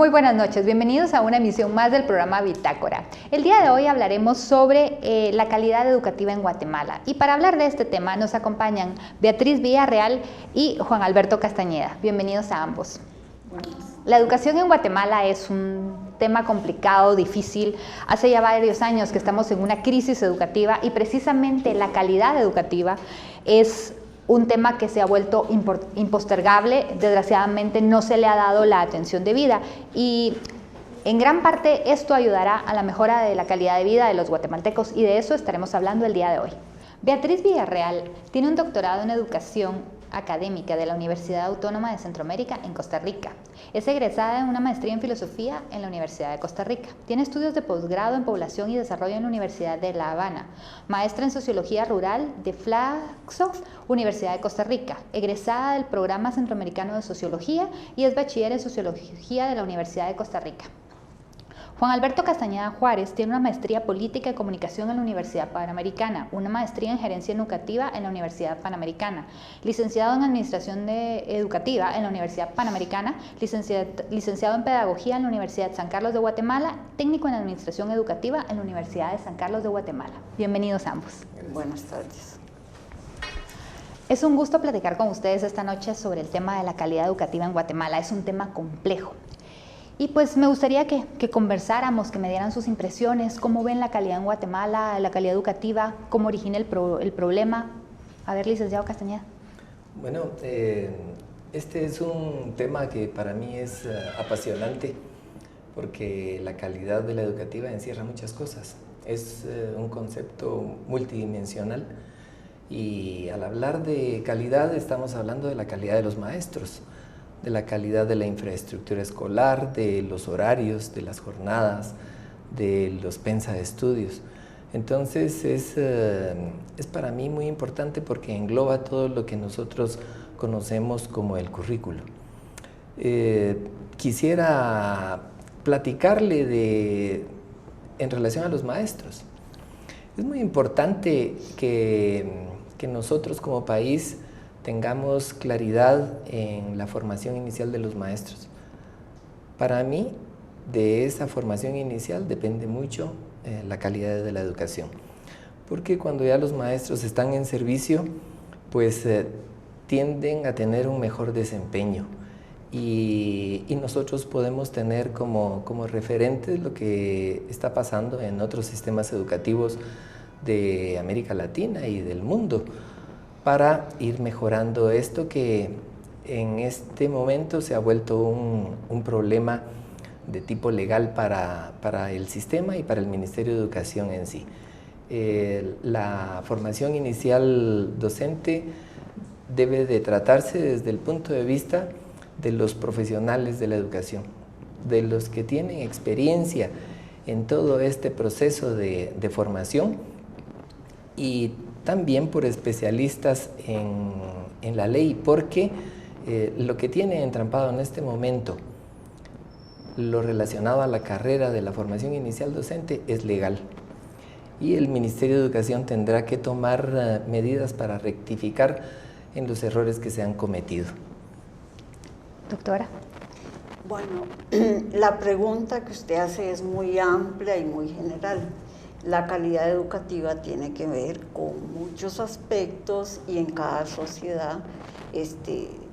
Muy buenas noches, bienvenidos a una emisión más del programa Bitácora. El día de hoy hablaremos sobre la calidad educativa en Guatemala y para hablar de este tema nos acompañan Beatriz Villarreal y Juan Alberto Castañeda. Bienvenidos a ambos. La educación en Guatemala es un tema complicado, difícil. Hace ya varios años que estamos en una crisis educativa y precisamente la calidad educativa es un tema que se ha vuelto impostergable. Desgraciadamente no se le ha dado la atención debida y en gran parte esto ayudará a la mejora de la calidad de vida de los guatemaltecos y de eso estaremos hablando el día de hoy. Beatriz Villarreal tiene un doctorado en educación académica de la Universidad Autónoma de Centroamérica en Costa Rica. Es egresada en una maestría en filosofía en la Universidad de Costa Rica. Tiene estudios de posgrado en población y desarrollo en la Universidad de La Habana. Maestra en sociología rural de Flaxo, Universidad de Costa Rica. Egresada del programa centroamericano de sociología y es bachiller en sociología de la Universidad de Costa Rica. Juan Alberto Castañeda Juárez tiene una maestría política y comunicación en la Universidad Panamericana, una maestría en gerencia educativa en la Universidad Panamericana, licenciado en administración educativa en la Universidad Panamericana, licenciado en pedagogía en la Universidad San Carlos de Guatemala, técnico en administración educativa en la Universidad de San Carlos de Guatemala. Bienvenidos ambos. Buenas tardes. Es un gusto platicar con ustedes esta noche sobre el tema de la calidad educativa en Guatemala. Es un tema complejo. Y pues me gustaría que conversáramos, que me dieran sus impresiones, cómo ven la calidad en Guatemala, la calidad educativa, cómo origina el problema. A ver, licenciado Castañeda. Bueno, este es un tema que para mí es apasionante porque la calidad de la educativa encierra muchas cosas. Es un concepto multidimensional y al hablar de calidad estamos hablando de la calidad de los maestros, de la calidad de la infraestructura escolar, de los horarios, de las jornadas, de los pensa de estudios. Entonces es para mí muy importante porque engloba todo lo que nosotros conocemos como el currículo. Quisiera platicarle en relación a los maestros. Es muy importante que nosotros como país tengamos claridad en la formación inicial de los maestros. Para mí, de esa formación inicial depende mucho la calidad de la educación, porque cuando ya los maestros están en servicio, pues tienden a tener un mejor desempeño y nosotros podemos tener como referentes lo que está pasando en otros sistemas educativos de América Latina y del mundo, para ir mejorando esto que en este momento se ha vuelto un problema de tipo legal para el sistema y para el Ministerio de Educación en sí. La formación inicial docente debe de tratarse desde el punto de vista de los profesionales de la educación, de los que tienen experiencia en todo este proceso de formación y también por especialistas en la ley, porque lo que tiene entrampado en este momento, lo relacionado a la carrera de la formación inicial docente, es legal. Y el Ministerio de Educación tendrá que tomar medidas para rectificar en los errores que se han cometido. Doctora. Bueno, la pregunta que usted hace es muy amplia y muy general. La calidad educativa tiene que ver con muchos aspectos y en cada sociedad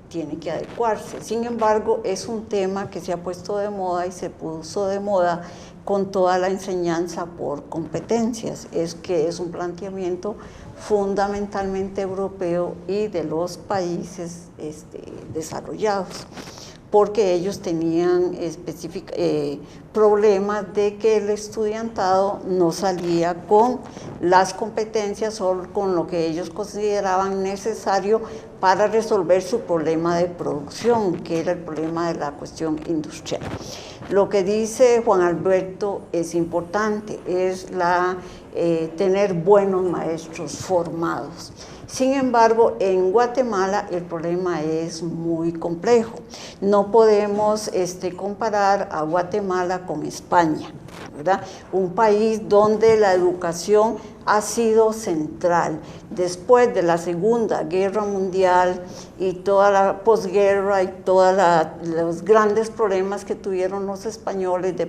tiene que adecuarse. Sin embargo, es un tema que se ha puesto de moda y se puso de moda con toda la enseñanza por competencias. Es un planteamiento fundamentalmente europeo y de los países desarrollados, porque ellos tenían problemas de que el estudiantado no salía con las competencias o con lo que ellos consideraban necesario para resolver su problema de producción, que era el problema de la cuestión industrial. Lo que dice Juan Alberto es importante, es tener buenos maestros formados. Sin embargo, en Guatemala el problema es muy complejo. No podemos comparar a Guatemala con España. ¿verdad? Un país donde la educación ha sido central. Después de la Segunda Guerra Mundial y toda la posguerra y todos los grandes problemas que tuvieron los españoles de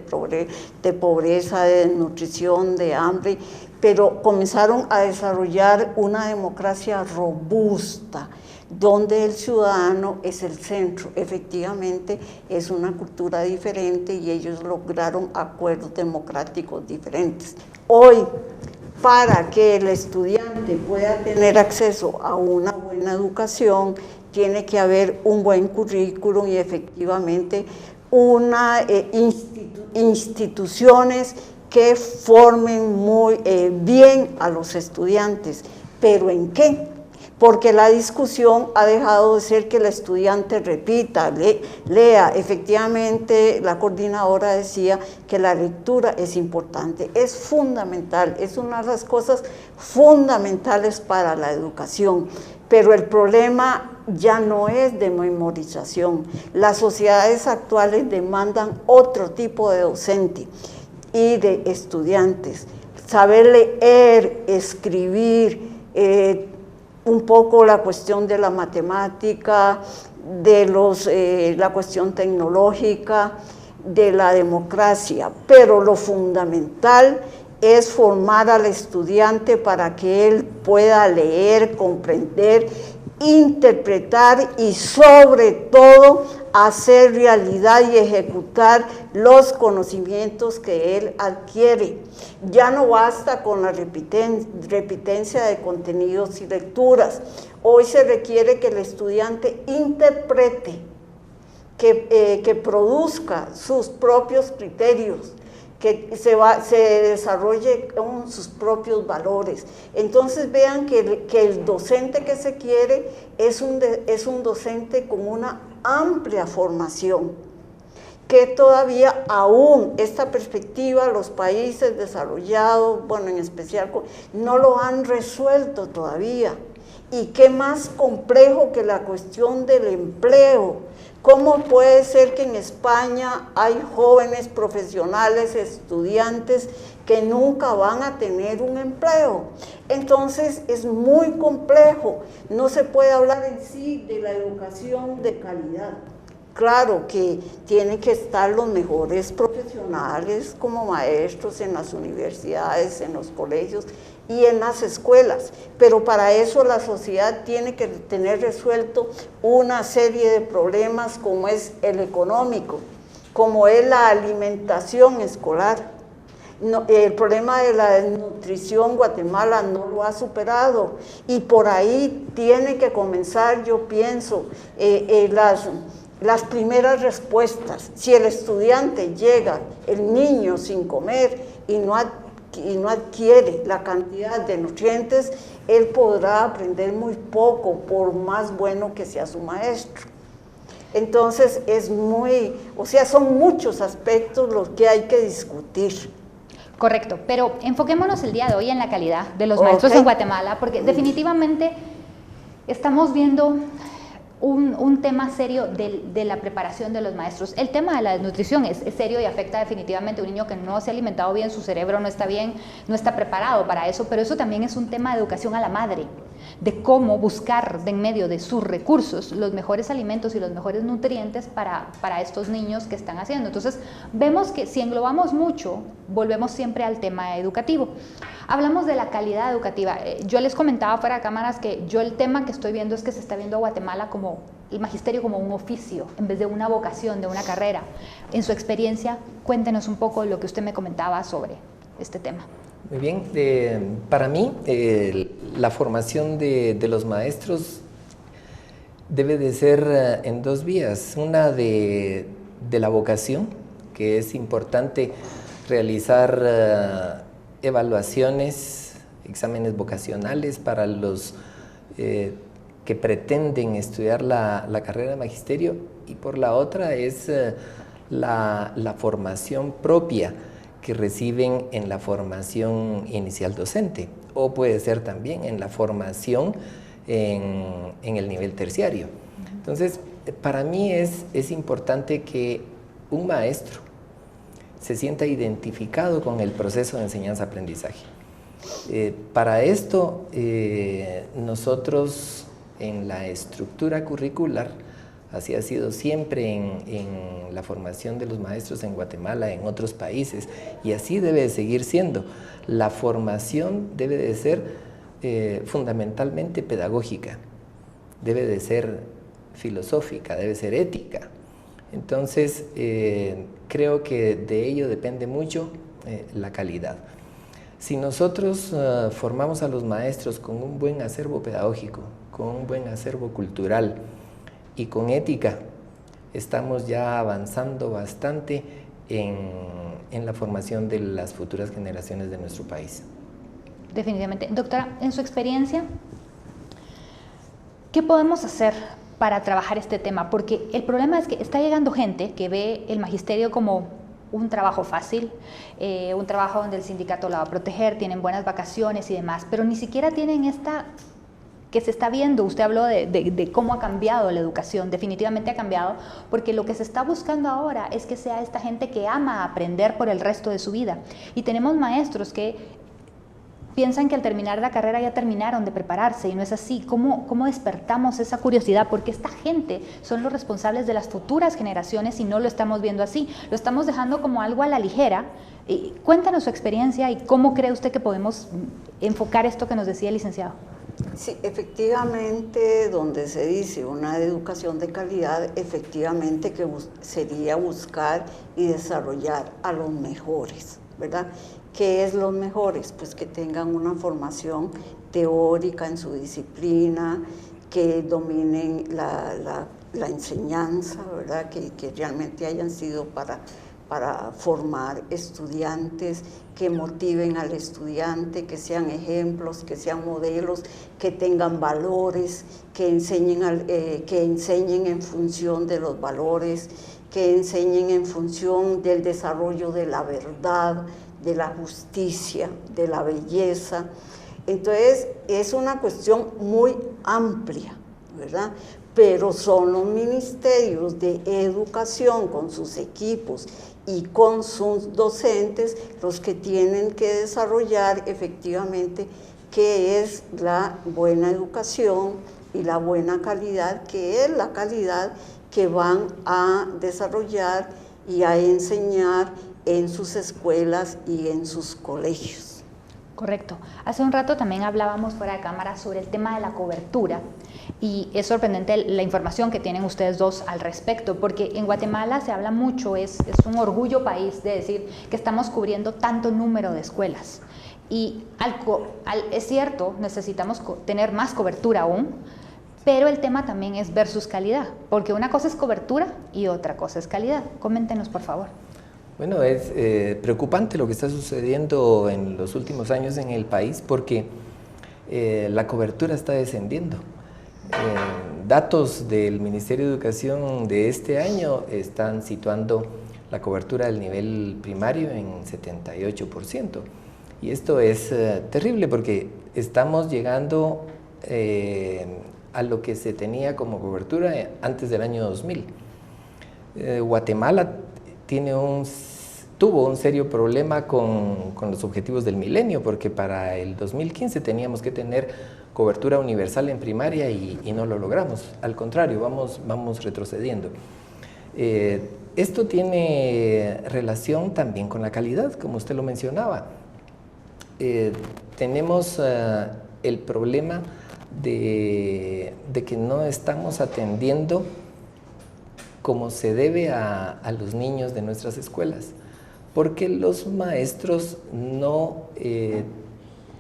pobreza, de desnutrición, de hambre, pero comenzaron a desarrollar una democracia robusta, donde el ciudadano es el centro. Efectivamente, es una cultura diferente y ellos lograron acuerdos democráticos diferentes. Hoy, para que el estudiante pueda tener acceso a una buena educación, tiene que haber un buen currículum y efectivamente instituciones que formen muy bien a los estudiantes. ¿Pero en qué? Porque la discusión ha dejado de ser que el estudiante repita, lea. Efectivamente, la coordinadora decía que la lectura es importante, es fundamental, es una de las cosas fundamentales para la educación. Pero el problema ya no es de memorización. Las sociedades actuales demandan otro tipo de docente y de estudiantes. Saber leer, escribir, un poco la cuestión de la matemática, de la cuestión tecnológica, de la democracia, pero lo fundamental es formar al estudiante para que él pueda leer, comprender, interpretar y sobre todo hacer realidad y ejecutar los conocimientos que él adquiere. Ya no basta con la repitencia de contenidos y lecturas. Hoy se requiere que el estudiante interprete, que produzca sus propios criterios, que se desarrolle con sus propios valores. Entonces vean que el docente que se quiere es un docente con una amplia formación, que todavía aún esta perspectiva los países desarrollados, bueno, en especial, no lo han resuelto todavía. Y qué más complejo que la cuestión del empleo. ¿Cómo puede ser que en España hay jóvenes profesionales, estudiantes, que nunca van a tener un empleo? Entonces es muy complejo, no se puede hablar en sí de la educación de calidad. Claro que tienen que estar los mejores profesionales como maestros en las universidades, en los colegios y en las escuelas, pero para eso la sociedad tiene que tener resuelto una serie de problemas como es el económico, como es la alimentación escolar. No, el problema de la desnutrición Guatemala no lo ha superado y por ahí tiene que comenzar, yo pienso, las primeras respuestas. Si el estudiante llega, el niño sin comer y no adquiere la cantidad de nutrientes, él podrá aprender muy poco por más bueno que sea su maestro. Entonces son muchos aspectos los que hay que discutir. Correcto, pero enfoquémonos el día de hoy en la calidad de los maestros en Guatemala, porque definitivamente estamos viendo un tema serio de la preparación de los maestros. El tema de la desnutrición es serio y afecta definitivamente a un niño que no se ha alimentado bien, su cerebro no está bien, no está preparado para eso, pero eso también es un tema de educación a la madre, de cómo buscar de en medio de sus recursos los mejores alimentos y los mejores nutrientes para estos niños que están haciendo. Entonces vemos que si englobamos mucho, volvemos siempre al tema educativo. Hablamos de la calidad educativa. Yo les comentaba fuera de cámaras que yo el tema que estoy viendo es que se está viendo a Guatemala como el magisterio como un oficio en vez de una vocación, de una carrera. En su experiencia, cuéntenos un poco lo que usted me comentaba sobre este tema. Muy bien, para mí la formación de los maestros debe de ser en dos vías. Una de la vocación, que es importante realizar evaluaciones, exámenes vocacionales para los que pretenden estudiar la carrera de magisterio, y por la otra es la formación propia que reciben en la formación inicial docente, o puede ser también en la formación en el nivel terciario. Entonces, para mí es importante que un maestro se sienta identificado con el proceso de enseñanza-aprendizaje. Para esto, nosotros en la estructura curricular, así ha sido siempre en la formación de los maestros en Guatemala, en otros países, y así debe de seguir siendo. La formación debe de ser fundamentalmente pedagógica, debe de ser filosófica, debe ser ética. Entonces, creo que de ello depende mucho la calidad. Si nosotros formamos a los maestros con un buen acervo pedagógico, con un buen acervo cultural y con ética, estamos ya avanzando bastante en la formación de las futuras generaciones de nuestro país. Definitivamente. Doctora, en su experiencia, ¿qué podemos hacer para trabajar este tema? Porque el problema es que está llegando gente que ve el magisterio como un trabajo fácil, un trabajo donde el sindicato la va a proteger, tienen buenas vacaciones y demás, pero ni siquiera tienen esta que se está viendo. Usted habló de cómo ha cambiado la educación, definitivamente ha cambiado, porque lo que se está buscando ahora es que sea esta gente que ama aprender por el resto de su vida. Y tenemos maestros que piensan que al terminar la carrera ya terminaron de prepararse, y no es así. ¿Cómo despertamos esa curiosidad? Porque esta gente son los responsables de las futuras generaciones y no lo estamos viendo así. Lo estamos dejando como algo a la ligera. Cuéntanos su experiencia y cómo cree usted que podemos enfocar esto que nos decía el licenciado. Sí, efectivamente, donde se dice una educación de calidad, efectivamente que sería buscar y desarrollar a los mejores, ¿verdad? ¿Qué es los mejores? Pues que tengan una formación teórica en su disciplina, que dominen la enseñanza, ¿verdad? Que realmente hayan sido para formar estudiantes, que motiven al estudiante, que sean ejemplos, que sean modelos, que tengan valores, que enseñen en función de los valores, que enseñen en función del desarrollo de la verdad, de la justicia, de la belleza. Entonces, es una cuestión muy amplia, ¿verdad? Pero son los ministerios de educación con sus equipos y con sus docentes los que tienen que desarrollar efectivamente qué es la buena educación y la buena calidad, qué es la calidad que van a desarrollar y a enseñar en sus escuelas y en sus colegios. Correcto. Hace un rato también hablábamos fuera de cámara sobre el tema de la cobertura, y es sorprendente la información que tienen ustedes dos al respecto, porque en Guatemala se habla mucho, es un orgullo país de decir que estamos cubriendo tanto número de escuelas. Y es cierto, necesitamos tener más cobertura aún, pero el tema también es versus calidad, porque una cosa es cobertura y otra cosa es calidad. Coméntenos, por favor. Bueno, es preocupante lo que está sucediendo en los últimos años en el país, porque la cobertura está descendiendo. Datos del Ministerio de Educación de este año están situando la cobertura del nivel primario en 78%. Y esto es terrible, porque estamos llegando a lo que se tenía como cobertura antes del año 2000. Guatemala tuvo un serio problema con los objetivos del milenio, porque para el 2015 teníamos que tener cobertura universal en primaria y no lo logramos. Al contrario, vamos retrocediendo. Esto tiene relación también con la calidad, como usted lo mencionaba. Tenemos el problema de que no estamos atendiendo como se debe a los niños de nuestras escuelas, porque los maestros no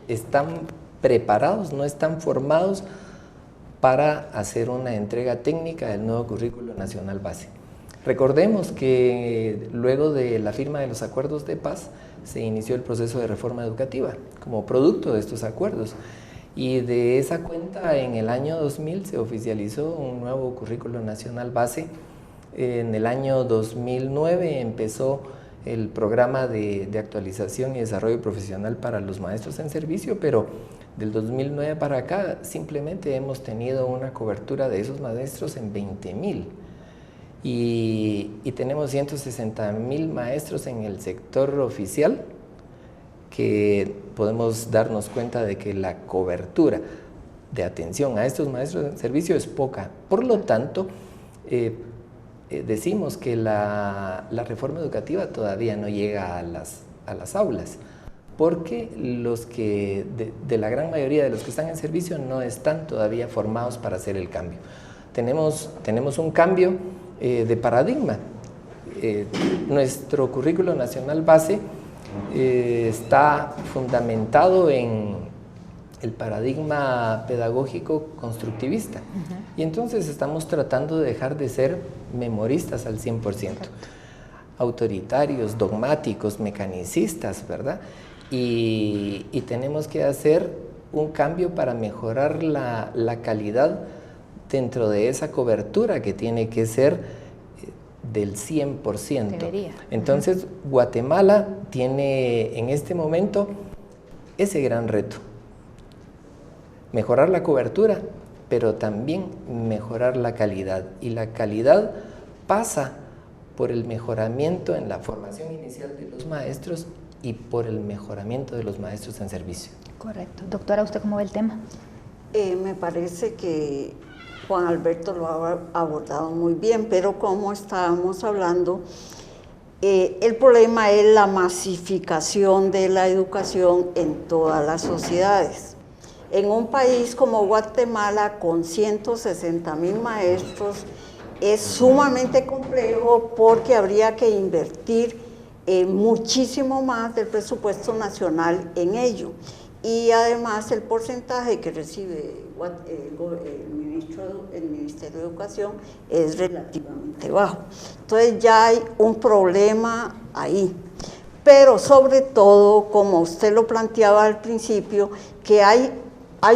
están preparados, no están formados para hacer una entrega técnica del nuevo currículo nacional base. Recordemos que luego de la firma de los acuerdos de paz se inició el proceso de reforma educativa como producto de estos acuerdos, y de esa cuenta en el año 2000 se oficializó un nuevo currículo nacional base. En el año 2009 empezó el programa de actualización y desarrollo profesional para los maestros en servicio, pero del 2009 para acá simplemente hemos tenido una cobertura de esos maestros en 20,000. y tenemos 160,000 maestros en el sector oficial, que podemos darnos cuenta de que la cobertura de atención a estos maestros en servicio es poca. Por lo tanto, decimos que la reforma educativa todavía no llega a las aulas, porque de la gran mayoría de los que están en servicio no están todavía formados para hacer el cambio. Tenemos un cambio de paradigma. Nuestro currículo nacional base está fundamentado en el paradigma pedagógico constructivista. Y entonces estamos tratando de dejar de ser memoristas al 100%, autoritarios, dogmáticos, mecanicistas, ¿verdad? Y tenemos que hacer un cambio para mejorar la calidad dentro de esa cobertura que tiene que ser del 100%. Debería. Entonces, Guatemala tiene en este momento ese gran reto. Mejorar la cobertura, pero también mejorar la calidad. Y la calidad pasa por el mejoramiento en la formación inicial de los maestros y por el mejoramiento de los maestros en servicio. Correcto. Doctora, ¿usted cómo ve el tema? Me parece que Juan Alberto lo ha abordado muy bien, pero como estábamos hablando, el problema es la masificación de la educación en todas las sociedades. En un país como Guatemala, con 160,000 maestros, es sumamente complejo porque habría que invertir muchísimo más del presupuesto nacional en ello. Y además el porcentaje que recibe el Ministerio de Educación es relativamente bajo. Entonces ya hay un problema ahí. Pero sobre todo, como usted lo planteaba al principio, que hay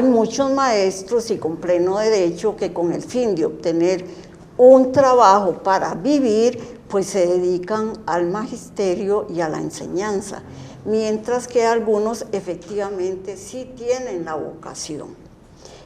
muchos maestros y con pleno derecho que con el fin de obtener un trabajo para vivir, pues se dedican al magisterio y a la enseñanza, mientras que algunos efectivamente sí tienen la vocación.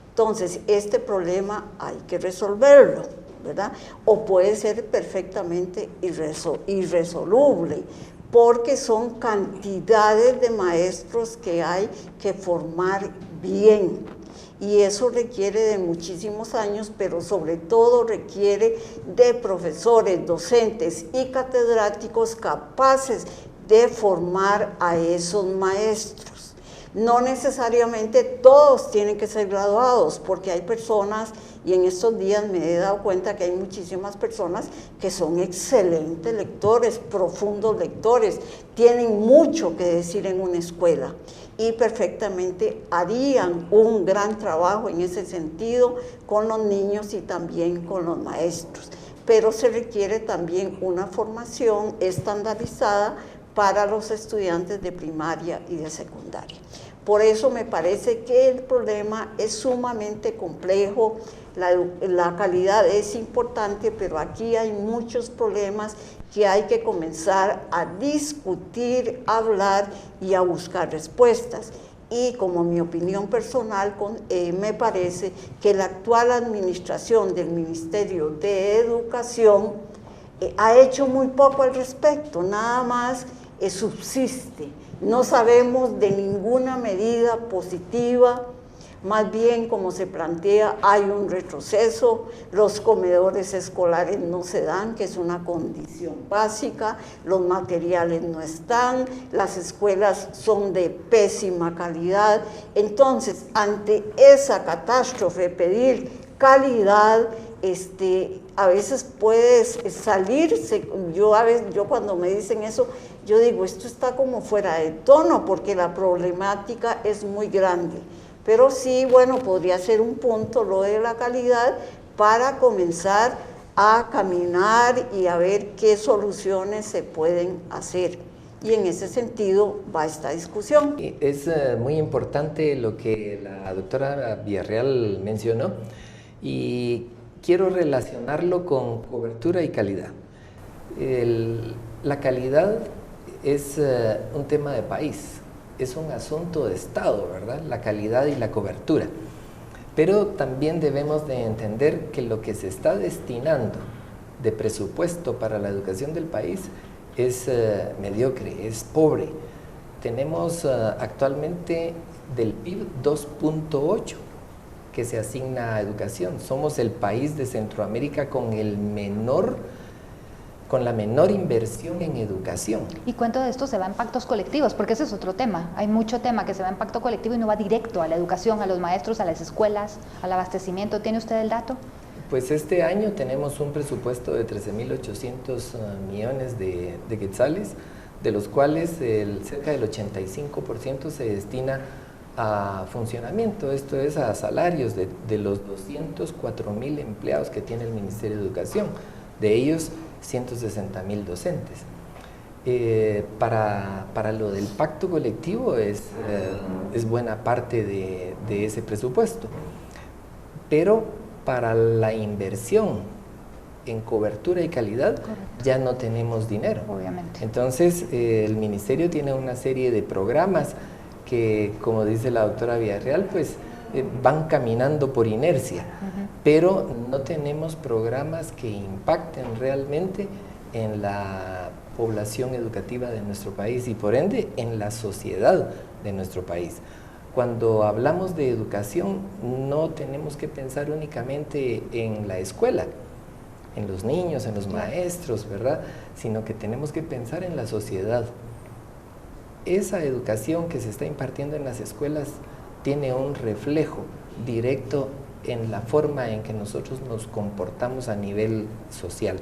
Entonces, este problema hay que resolverlo, ¿verdad? O puede ser perfectamente irresoluble, porque son cantidades de maestros que hay que formar bien. Y eso requiere de muchísimos años, pero sobre todo requiere de profesores, docentes y catedráticos capaces de formar a esos maestros. No necesariamente todos tienen que ser graduados, porque hay personas, y en estos días me he dado cuenta que hay muchísimas personas que son excelentes lectores, profundos lectores, tienen mucho que decir en una escuela y perfectamente harían un gran trabajo en ese sentido con los niños y también con los maestros. Pero se requiere también una formación estandarizada para los estudiantes de primaria y de secundaria. Por eso me parece que el problema es sumamente complejo, la calidad es importante, pero aquí hay muchos problemas que hay que comenzar a discutir, a hablar y a buscar respuestas. Y como mi opinión personal, me parece que la actual administración del Ministerio de Educación ha hecho muy poco al respecto, nada más subsiste. No sabemos de ninguna medida positiva, más bien como se plantea hay un retroceso, los comedores escolares no se dan, que es una condición básica, los materiales no están, las escuelas son de pésima calidad. Entonces, ante esa catástrofe, pedir calidad, a veces puedes salirse. Yo cuando me dicen eso, yo digo, esto está como fuera de tono, porque la problemática es muy grande. Pero sí, bueno, podría ser un punto lo de la calidad para comenzar a caminar y a ver qué soluciones se pueden hacer. Y en ese sentido va esta discusión. Es muy importante lo que la doctora Villarreal mencionó y quiero relacionarlo con cobertura y calidad. La calidad es un tema de país, es un asunto de Estado, ¿verdad? La calidad y la cobertura. Pero también debemos de entender que lo que se está destinando de presupuesto para la educación del país es mediocre, es pobre. Tenemos actualmente del PIB 2.8 que se asigna a educación. Somos el país de Centroamérica con la menor inversión en educación. ¿Y cuánto de esto se va en pactos colectivos? Porque ese es otro tema. Hay mucho tema que se va en pacto colectivo y no va directo a la educación, a los maestros, a las escuelas, al abastecimiento. ¿Tiene usted el dato? Pues este año tenemos un presupuesto de 13.800 millones de quetzales, de los cuales cerca del 85% se destina a funcionamiento, esto es a salarios de los 204.000 empleados que tiene el Ministerio de Educación, de ellos 160.000 docentes. Para lo del pacto colectivo es buena parte de ese presupuesto, pero para la inversión en cobertura y calidad, correcto, ya no tenemos dinero. Obviamente. Entonces, el Ministerio tiene una serie de programas que, como dice la doctora Villarreal, pues van caminando por inercia, pero no tenemos programas que impacten realmente en la población educativa de nuestro país y por ende en la sociedad de nuestro país. Cuando hablamos de educación no tenemos que pensar únicamente en la escuela, en los niños, en los maestros, ¿verdad? Sino que tenemos que pensar en la sociedad. Esa educación que se está impartiendo en las escuelas tiene un reflejo directo en la forma en que nosotros nos comportamos a nivel social.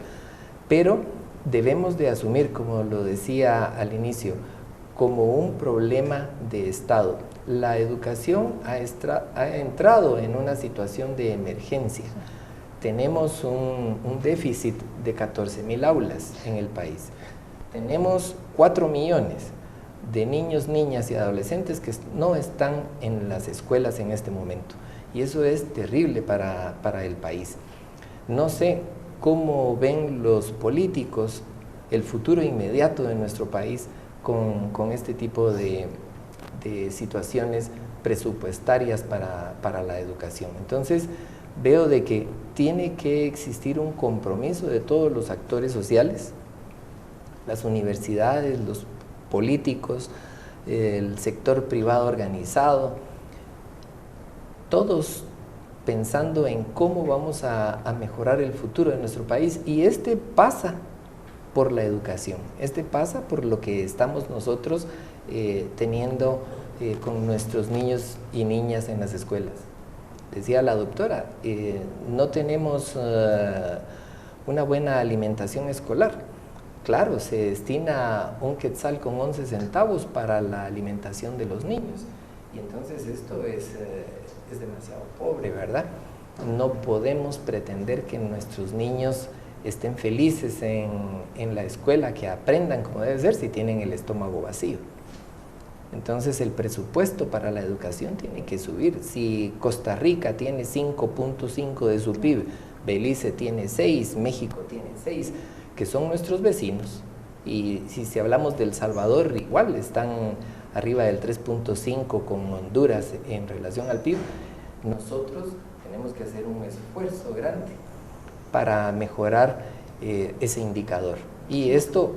Pero debemos de asumir, como lo decía al inicio, como un problema de Estado. La educación ha entrado en una situación de emergencia. Tenemos un déficit de 14.000 aulas en el país. Tenemos 4 millones de niños, niñas y adolescentes que no están en las escuelas en este momento. Y eso es terrible para el país. No sé cómo ven los políticos el futuro inmediato de nuestro país con este tipo de situaciones presupuestarias para la educación. Entonces, veo de que tiene que existir un compromiso de todos los actores sociales, las universidades, los políticos, el sector privado organizado, todos pensando en cómo vamos a mejorar el futuro de nuestro país, y este pasa por la educación, este pasa por lo que estamos nosotros teniendo con nuestros niños y niñas en las escuelas. Decía la doctora, no tenemos una buena alimentación escolar. Claro, se destina un quetzal con 11 centavos para la alimentación de los niños, y entonces esto es demasiado pobre, ¿verdad? No podemos pretender que nuestros niños estén felices en la escuela, que aprendan como debe ser si tienen el estómago vacío. Entonces el presupuesto para la educación tiene que subir. Si Costa Rica tiene 5.5 de su PIB, Belice tiene 6, México tiene 6, que son nuestros vecinos, y si hablamos de El Salvador, igual están arriba del 3.5 con Honduras en relación al PIB, nosotros tenemos que hacer un esfuerzo grande para mejorar ese indicador. Y esto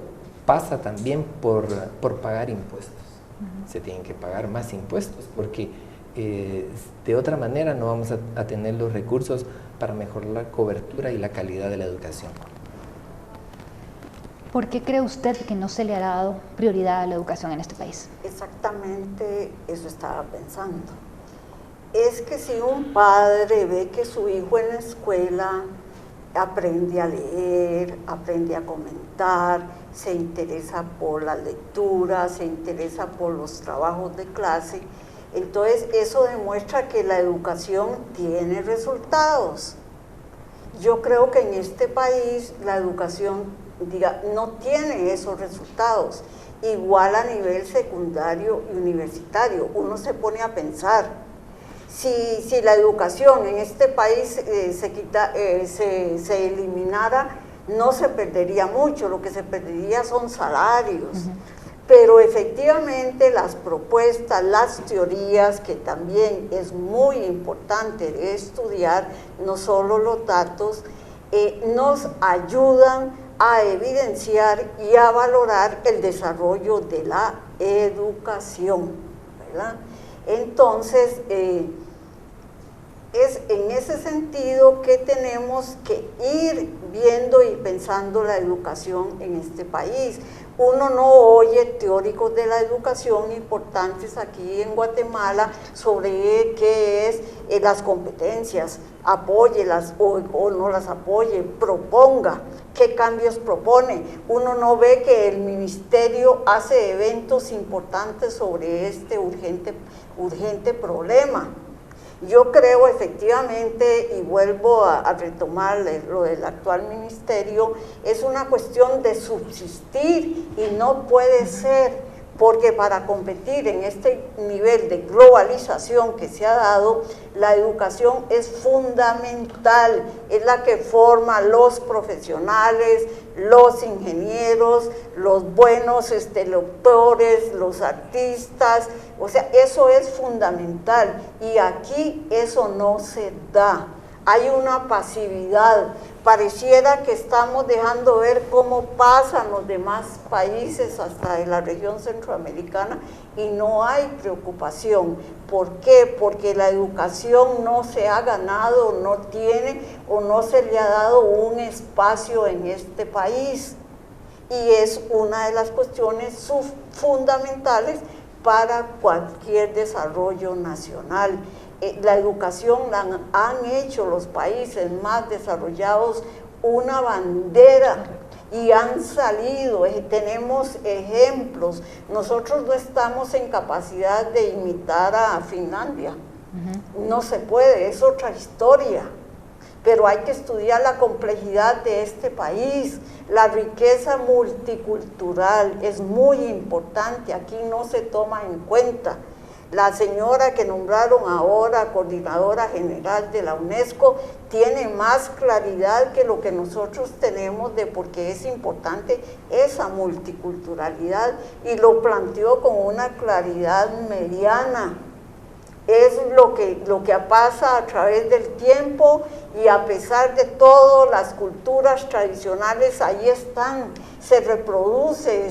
pasa también por pagar impuestos. Se tienen que pagar más impuestos porque de otra manera no vamos a tener los recursos para mejorar la cobertura y la calidad de la educación. ¿Por qué cree usted que no se le ha dado prioridad a la educación en este país? Exactamente eso estaba pensando. Es que si un padre ve que su hijo en la escuela aprende a leer, aprende a comentar, se interesa por la lectura, se interesa por los trabajos de clase, entonces eso demuestra que la educación tiene resultados. Yo creo que en este país la educación no tiene esos resultados, igual a nivel secundario y universitario. Uno se pone a pensar, si la educación en este país se eliminara, no se perdería mucho, lo que se perdería son salarios. Pero efectivamente las propuestas, las teorías, que también es muy importante estudiar, no solo los datos, nos ayudan a evidenciar y a valorar el desarrollo de la educación, ¿verdad? Entonces, es en ese sentido que tenemos que ir viendo y pensando la educación en este país. Uno no oye teóricos de la educación importantes aquí en Guatemala sobre qué es las competencias, apóyelas o no las apoye, proponga, qué cambios propone. Uno no ve que el ministerio hace eventos importantes sobre este urgente problema. Yo creo efectivamente, y vuelvo a retomar lo del actual ministerio, es una cuestión de subsistir y no puede ser, porque para competir en este nivel de globalización que se ha dado, la educación es fundamental, es la que forma los profesionales, los ingenieros, los buenos doctores, los artistas, o sea, eso es fundamental y aquí eso no se da. Hay una pasividad, pareciera que estamos dejando ver cómo pasan los demás países hasta de la región centroamericana y no hay preocupación. ¿Por qué? Porque la educación no se ha ganado, no tiene o no se le ha dado un espacio en este país y es una de las cuestiones fundamentales para cualquier desarrollo nacional. La educación la han hecho los países más desarrollados una bandera y han salido, tenemos ejemplos. Nosotros no estamos en capacidad de imitar a Finlandia, no se puede, es otra historia, pero hay que estudiar la complejidad de este país, la riqueza multicultural es muy importante, aquí no se toma en cuenta. La señora que nombraron ahora coordinadora general de la UNESCO tiene más claridad que lo que nosotros tenemos de por qué es importante esa multiculturalidad y lo planteó con una claridad mediana. Es lo que pasa a través del tiempo y a pesar de todo, las culturas tradicionales ahí están, se reproduce,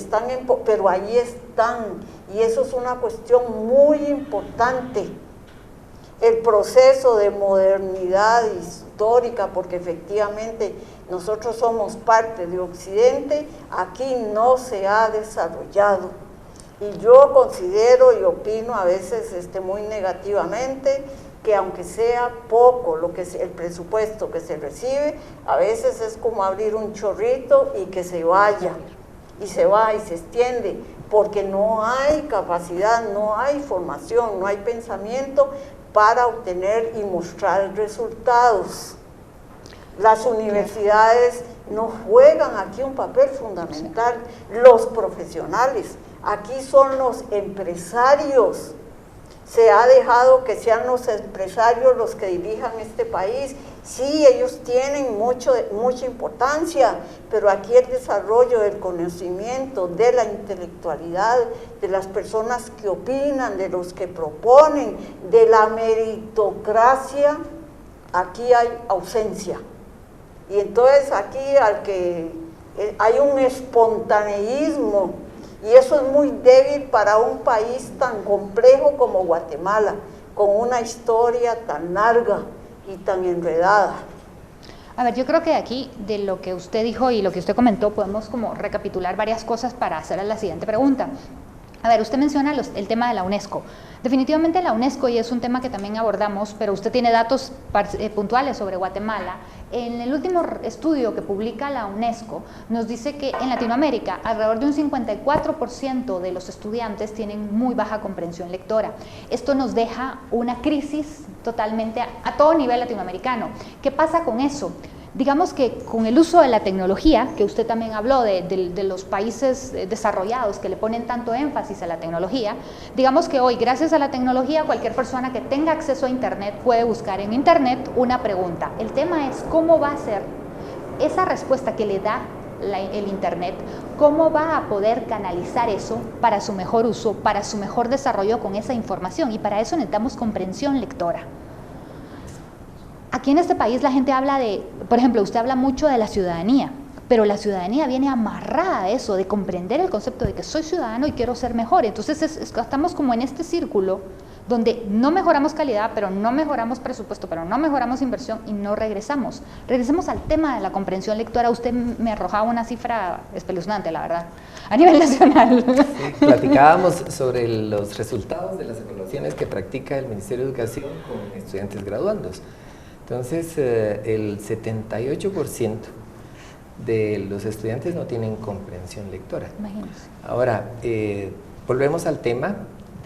pero ahí están y eso es una cuestión muy importante. El proceso de modernidad histórica, porque efectivamente nosotros somos parte de Occidente, aquí no se ha desarrollado. Y yo considero y opino a veces muy negativamente que aunque sea poco el presupuesto que se recibe, a veces es como abrir un chorrito y que se vaya, y se va y se extiende, porque no hay capacidad, no hay formación, no hay pensamiento para obtener y mostrar resultados. Las universidades no juegan aquí un papel fundamental, los profesionales, aquí son los empresarios. Se ha dejado que sean los empresarios los que dirijan este país. Sí, ellos tienen mucha importancia, pero aquí el desarrollo del conocimiento, de la intelectualidad, de las personas que opinan, de los que proponen, de la meritocracia, aquí hay ausencia. Y entonces aquí hay un espontaneísmo, y eso es muy débil para un país tan complejo como Guatemala, con una historia tan larga y tan enredada. A ver, yo creo que aquí, de lo que usted dijo y lo que usted comentó, podemos como recapitular varias cosas para hacer la siguiente pregunta. A ver, usted menciona el tema de la UNESCO. Definitivamente la UNESCO, y es un tema que también abordamos, pero usted tiene datos puntuales sobre Guatemala. En el último estudio que publica la UNESCO, nos dice que en Latinoamérica alrededor de un 54% de los estudiantes tienen muy baja comprensión lectora. Esto nos deja una crisis totalmente a todo nivel latinoamericano. ¿Qué pasa con eso? Digamos que con el uso de la tecnología, que usted también habló de los países desarrollados que le ponen tanto énfasis a la tecnología, digamos que hoy, gracias a la tecnología, cualquier persona que tenga acceso a Internet puede buscar en Internet una pregunta. El tema es cómo va a ser esa respuesta que le da el Internet, cómo va a poder canalizar eso para su mejor uso, para su mejor desarrollo con esa información, y para eso necesitamos comprensión lectora. aquí en este país la gente habla de, por ejemplo, usted habla mucho de la ciudadanía, pero la ciudadanía viene amarrada a eso, de comprender el concepto de que soy ciudadano y quiero ser mejor. Entonces estamos como en este círculo donde no mejoramos calidad, pero no mejoramos presupuesto, pero no mejoramos inversión y no regresamos. Regresemos al tema de la comprensión lectora. Usted me arrojaba una cifra espeluznante, la verdad, a nivel nacional. Sí, platicábamos sobre los resultados de las evaluaciones que practica el Ministerio de Educación con estudiantes graduandos. Entonces, el 78% de los estudiantes no tienen comprensión lectora. Imagínense. Ahora, volvemos al tema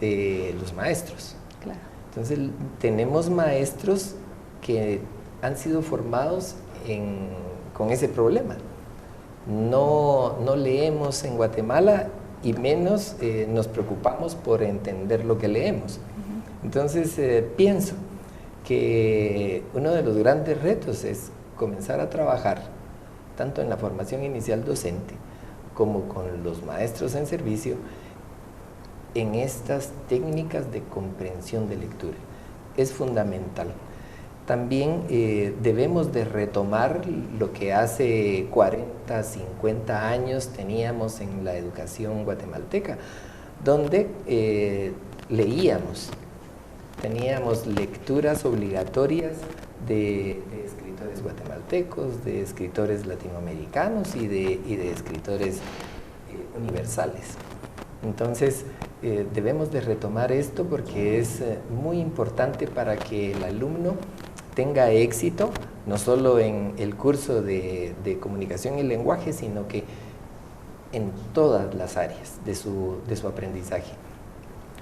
de los maestros. Claro. Entonces, tenemos maestros que han sido formados con ese problema. No leemos en Guatemala y menos nos preocupamos por entender lo que leemos. Entonces, pienso que uno de los grandes retos es comenzar a trabajar tanto en la formación inicial docente como con los maestros en servicio en estas técnicas de comprensión de lectura. Es fundamental. También debemos de retomar lo que hace 40, 50 años teníamos en la educación guatemalteca, donde leíamos, teníamos lecturas obligatorias de escritores guatemaltecos, de escritores latinoamericanos y de escritores universales. Entonces, debemos de retomar esto porque es muy importante para que el alumno tenga éxito, no solo en el curso de comunicación y lenguaje, sino que en todas las áreas de su aprendizaje.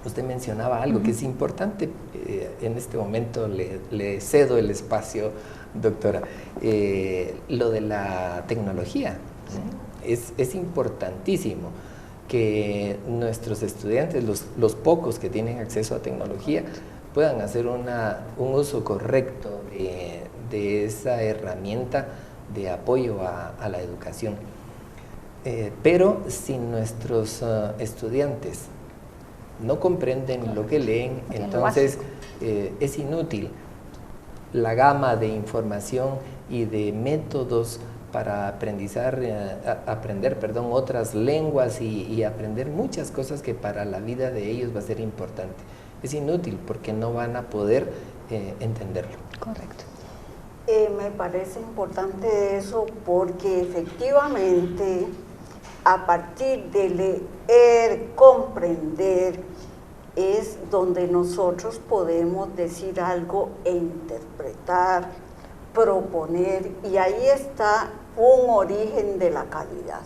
Usted mencionaba algo que es importante, en este momento le cedo el espacio, doctora, lo de la tecnología. Sí. Es importantísimo que nuestros estudiantes, los pocos que tienen acceso a tecnología, puedan hacer un uso correcto de esa herramienta de apoyo a la educación. Pero si nuestros estudiantes no comprenden lo que leen, entonces es inútil la gama de información y de métodos para aprender otras lenguas y aprender muchas cosas que para la vida de ellos va a ser importante. Es inútil porque no van a poder entenderlo. Correcto. Me parece importante eso porque efectivamente a partir de leer, comprender, es donde nosotros podemos decir algo e interpretar, proponer, y ahí está un origen de la calidad.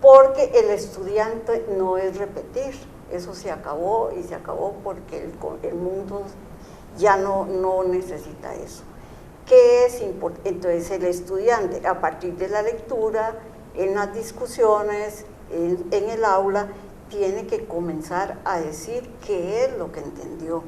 Porque el estudiante no es repetir, eso se acabó y se acabó porque el mundo ya no necesita eso. ¿Qué es importante? Entonces el estudiante a partir de la lectura, en las discusiones, en el aula, tiene que comenzar a decir qué es lo que entendió,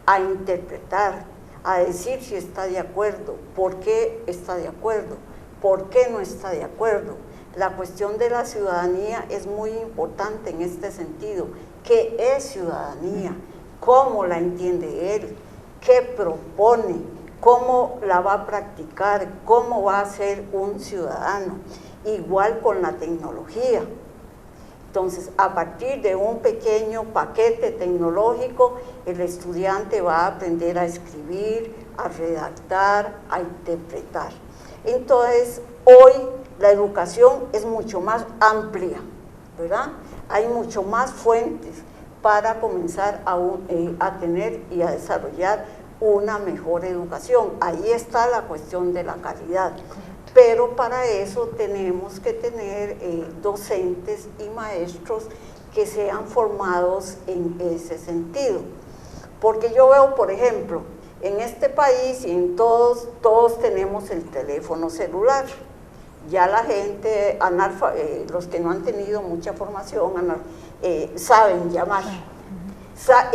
a interpretar, a decir si está de acuerdo, por qué está de acuerdo, por qué no está de acuerdo. La cuestión de la ciudadanía es muy importante en este sentido. ¿Qué es ciudadanía? ¿Cómo la entiende él? ¿Qué propone? ¿Cómo la va a practicar? ¿Cómo va a ser un ciudadano? Igual con la tecnología. Entonces, a partir de un pequeño paquete tecnológico, el estudiante va a aprender a escribir, a redactar, a interpretar. Entonces, hoy la educación es mucho más amplia, ¿verdad? Hay mucho más fuentes para comenzar a tener y a desarrollar una mejor educación. Ahí está la cuestión de la calidad. Pero para eso tenemos que tener docentes y maestros que sean formados en ese sentido. Porque yo veo, por ejemplo, en este país y en todos tenemos el teléfono celular. Ya la gente, los que no han tenido mucha formación, saben llamar,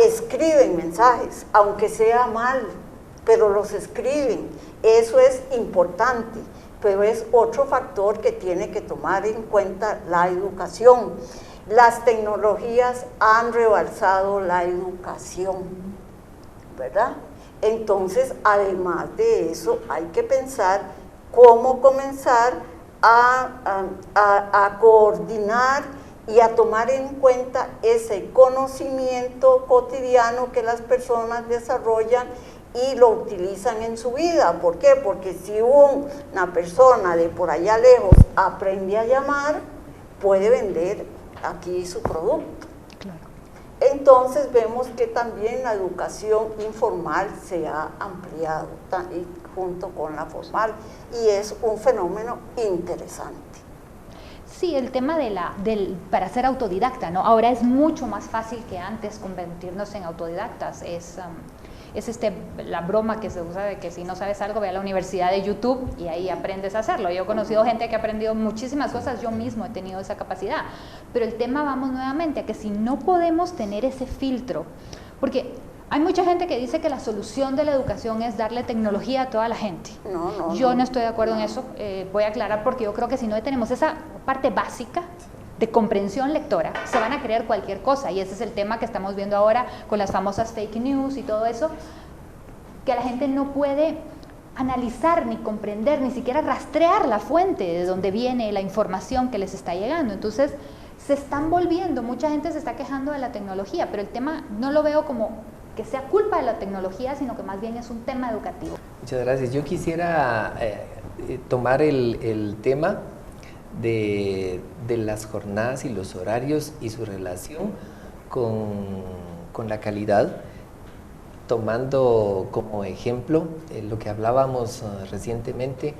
escriben mensajes, aunque sea mal, pero los escriben. Eso es importante. Pero es otro factor que tiene que tomar en cuenta la educación. Las tecnologías han rebalsado la educación, ¿verdad? Entonces, además de eso, hay que pensar cómo comenzar a coordinar y a tomar en cuenta ese conocimiento cotidiano que las personas desarrollan y lo utilizan en su vida. ¿Por qué? Porque si una persona de por allá lejos aprende a llamar, puede vender aquí su producto. Claro. Entonces vemos que también la educación informal se ha ampliado junto con la formal y es un fenómeno interesante. Sí, el tema para ser autodidacta, ¿no? Ahora es mucho más fácil que antes convertirnos en autodidactas. Es la broma que se usa de que si no sabes algo, ve a la universidad de YouTube y ahí aprendes a hacerlo. Yo he conocido gente que ha aprendido muchísimas cosas, yo mismo he tenido esa capacidad. Pero el tema, vamos nuevamente, a que si no podemos tener ese filtro, porque hay mucha gente que dice que la solución de la educación es darle tecnología a toda la gente. Yo no estoy de acuerdo en eso, voy a aclarar, porque yo creo que si no tenemos esa parte básica de comprensión lectora, se van a creer cualquier cosa, y ese es el tema que estamos viendo ahora con las famosas fake news y todo eso, que la gente no puede analizar ni comprender, ni siquiera rastrear la fuente de donde viene la información que les está llegando. Entonces se están volviendo, mucha gente se está quejando de la tecnología, pero el tema no lo veo como que sea culpa de la tecnología, sino que más bien es un tema educativo. Muchas gracias. Yo quisiera tomar el tema de las jornadas y los horarios y su relación con la calidad, tomando como ejemplo lo que hablábamos recientemente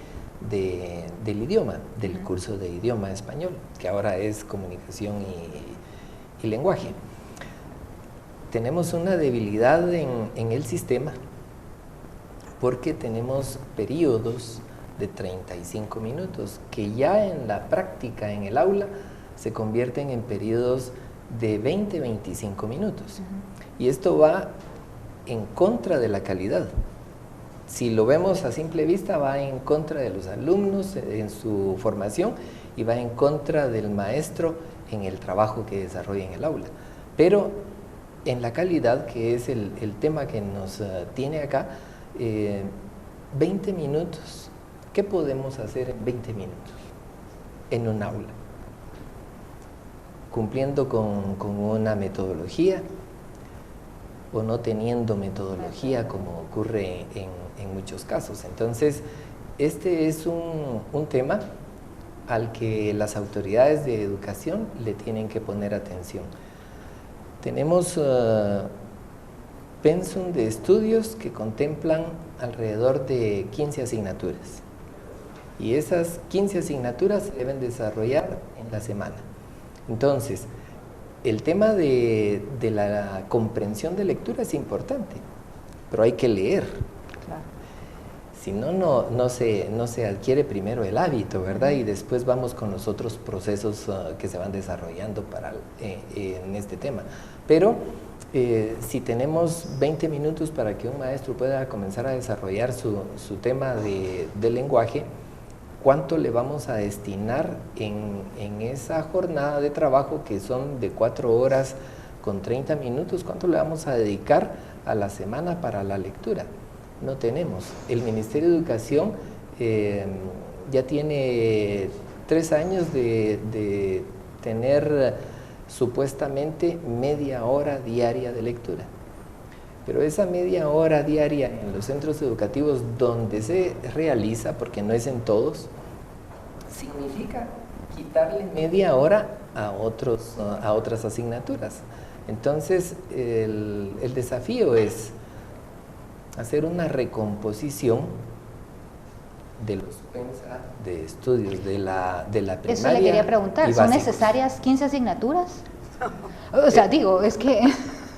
del idioma, del curso de idioma español, que ahora es comunicación y lenguaje. Tenemos una debilidad en el sistema porque tenemos periodos de 35 minutos que ya en la práctica, en el aula, se convierten en periodos de 20-25 minutos. Y esto va en contra de la calidad. Si lo vemos a simple vista, va en contra de los alumnos en su formación y va en contra del maestro en el trabajo que desarrolla en el aula. Pero en la calidad, que es el tema que nos tiene acá, 20 minutos. ¿Qué podemos hacer en 20 minutos en un aula? Cumpliendo con una metodología o no teniendo metodología, como ocurre en muchos casos. Entonces, este es un tema al que las autoridades de educación le tienen que poner atención. Tenemos pensum de estudios que contemplan alrededor de 15 asignaturas. Y esas 15 asignaturas se deben desarrollar en la semana. Entonces, el tema de la comprensión de lectura es importante, pero hay que leer. Claro. Si no, no se adquiere primero el hábito, ¿verdad? Y después vamos con los otros procesos que se van desarrollando en este tema. Pero si tenemos 20 minutos para que un maestro pueda comenzar a desarrollar su tema de lenguaje, ¿cuánto le vamos a destinar en esa jornada de trabajo que son de 4 horas con 30 minutos? ¿Cuánto le vamos a dedicar a la semana para la lectura? No tenemos. El Ministerio de Educación ya tiene 3 años de tener supuestamente media hora diaria de lectura. Pero esa media hora diaria en los centros educativos donde se realiza, porque no es en todos, significa quitarle media hora a otras asignaturas. Entonces, el desafío es hacer una recomposición de los de estudios de la primaria. Eso le quería preguntar, ¿son necesarias 15 asignaturas? O sea, es que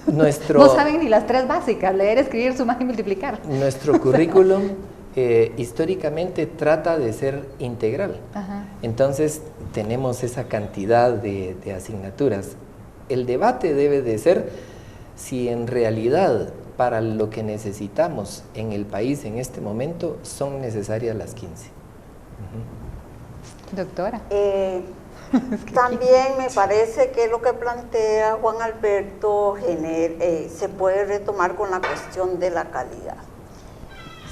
no saben ni las 3 básicas, leer, escribir, sumar y multiplicar. Nuestro currículum históricamente trata de ser integral. Ajá. Entonces tenemos esa cantidad de asignaturas. El debate debe de ser si en realidad para lo que necesitamos en el país en este momento son necesarias las 15. Doctora. También me parece que lo que plantea Juan Alberto se puede retomar con la cuestión de la calidad.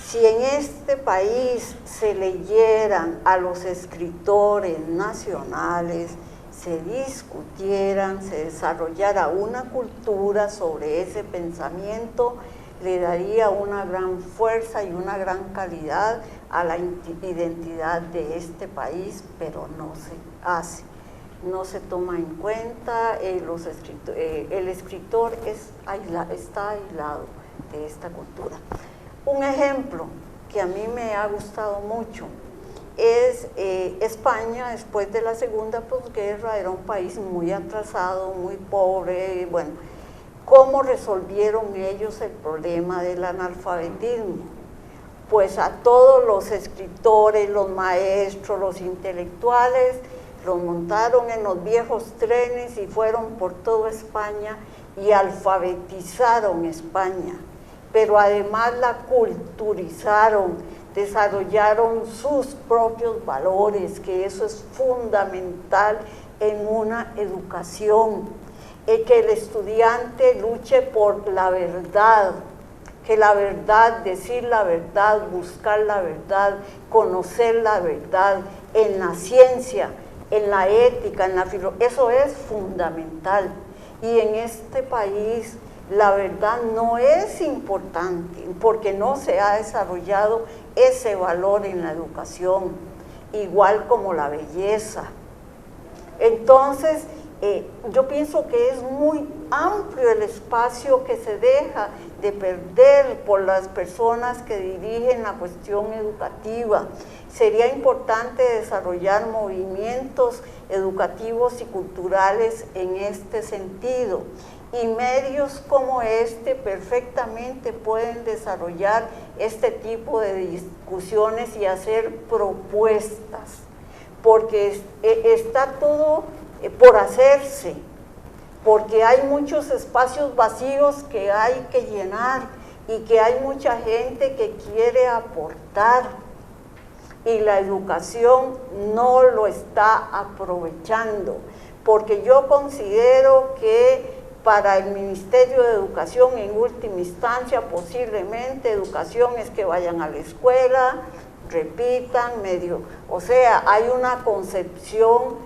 Si en este país se leyeran a los escritores nacionales, se discutieran, se desarrollara una cultura sobre ese pensamiento, le daría una gran fuerza y una gran calidad a la identidad de este país, pero no se hace, no se toma en cuenta, el escritor está aislado de esta cultura. Un ejemplo que a mí me ha gustado mucho es España. Después de la segunda posguerra era un país muy atrasado, muy pobre. Bueno, ¿cómo resolvieron ellos el problema del analfabetismo? Pues a todos los escritores, los maestros, los intelectuales, los montaron en los viejos trenes y fueron por toda España y alfabetizaron España. Pero además la culturizaron, desarrollaron sus propios valores, que eso es fundamental en una educación, que el estudiante luche por la verdad, que la verdad, decir la verdad, buscar la verdad, conocer la verdad en la ciencia, en la ética, en la filosofía, eso es fundamental. Y en este país la verdad no es importante porque no se ha desarrollado ese valor en la educación, igual como la belleza. Entonces, yo pienso que es muy amplio el espacio que se deja de perder por las personas que dirigen la cuestión educativa. Sería importante desarrollar movimientos educativos y culturales en este sentido. Y medios como este perfectamente pueden desarrollar este tipo de discusiones y hacer propuestas, porque está todo por hacerse, porque hay muchos espacios vacíos que hay que llenar y que hay mucha gente que quiere aportar y la educación no lo está aprovechando, porque yo considero que para el Ministerio de Educación, en última instancia, posiblemente educación es que vayan a la escuela, repitan, o sea, hay una concepción